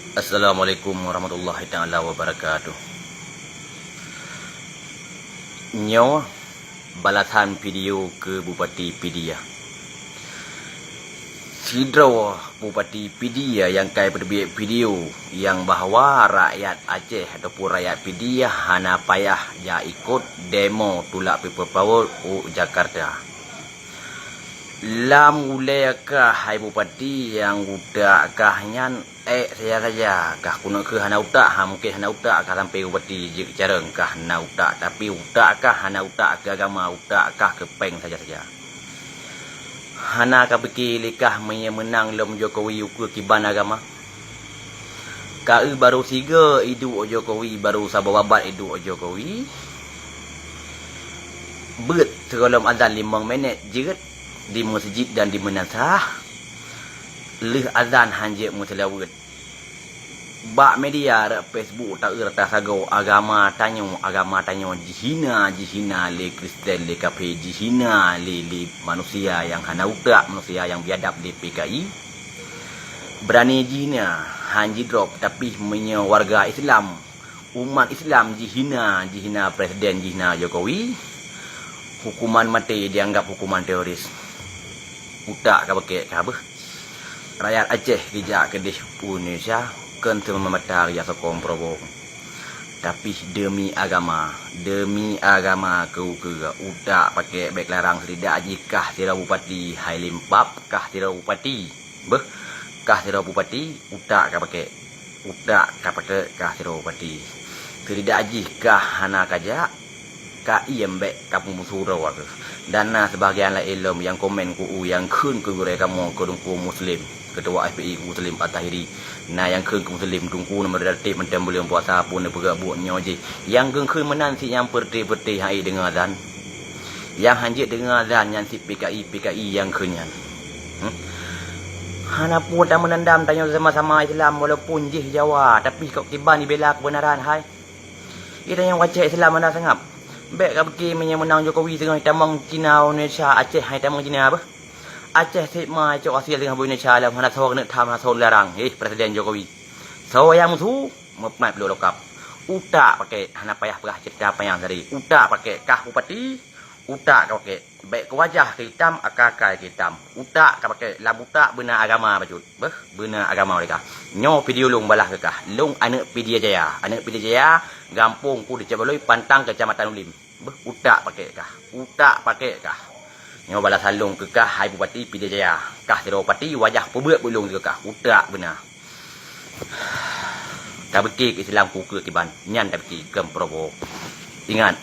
Assalamualaikum warahmatullahi taala wabarakatuh. Nyo balasan video ke Bupati Pidia. Sidro Bupati Pidia yang kai perbit video yang bahawa rakyat Aceh ataupun rakyat Pidia hana payah ja ikut demo tulak people power Jakarta. Lam ulekah hai Bupati yang udah kah nyan saya saja kah kuna ke hana utak mungkin hana utak kah sampai Bupati je cara kah hana utak tapi utak kah hana utak ke agama utak kah ke peng saja hana kah fikir likah menang lom Jokowi ukur kiban agama kah baru siga hidup Jokowi baru sabar babat hidup Jokowi bet sebelum azan 5 minit jerit di masjid dan di menasah leh azan hanjek mutelawat bak media Facebook tak rata sago agama tanyo jihina le Kristen le kafe jihina le manusia yang hana utak manusia yang biadab di PKI berani jihina hanji drop tapi menye warga Islam umat Islam jihina presiden jihina Jokowi hukuman mati dianggap hukuman teroris utak ka pakai ka apa rakyat Aceh kijak kedih Indonesia kan memata ya sokong probo tapi demi agama kau ke utak pakai beg larang seridak jikah tira bupati hai limpap kah tira bupati kah tira bupati utak ka pakai kah tira bupati seridak jikah hana kajak ka iembek kampung musura ke dan sebahagian lah ilmu yang komen ku yang kun ke gure kamu ke dungku muslim ketua FPI muslim Atahiri yang kun ke muslim dungku nama relatif macam boleh puasa pun bergerak buat nyoji yang kun menanti yang perti hai dengan azan yang hanjit dengan azan yang si PKI yang kunyan hana pun tak menendam tanya sama-sama Islam walaupun jih Jawa tapi kau kiban dibela kebenaran hai kita yang wajah Islam mana sangat baik ka pergi menang Jokowi tengah tamang Cina Indonesia Aceh hai tamang Cina apa Aceh sema cok asil tengah Indonesia dalam hana sawak nak tham hana larang presiden Jokowi so yang musuh mepnai perlu lokap utak pakai hana payah perah cerita payah tadi utak pakai kah bupati utak ka pakai baik ke wajah ke hitam akal ke hitam utak ka pakai lam utak benar agama bajut benar agama mereka nyo video long balah ke kah long anak Pidia Jaya gampung ku di Cabaloi pantang kecamatan Ulim utak pakai kah nyo balas halung ke kah hai Bupati Pidia Jaya kah tira bupati wajah pebek belung ke kah utak benar tak bekik Islam ku ke kiban nyan tak bekik kem probo ingat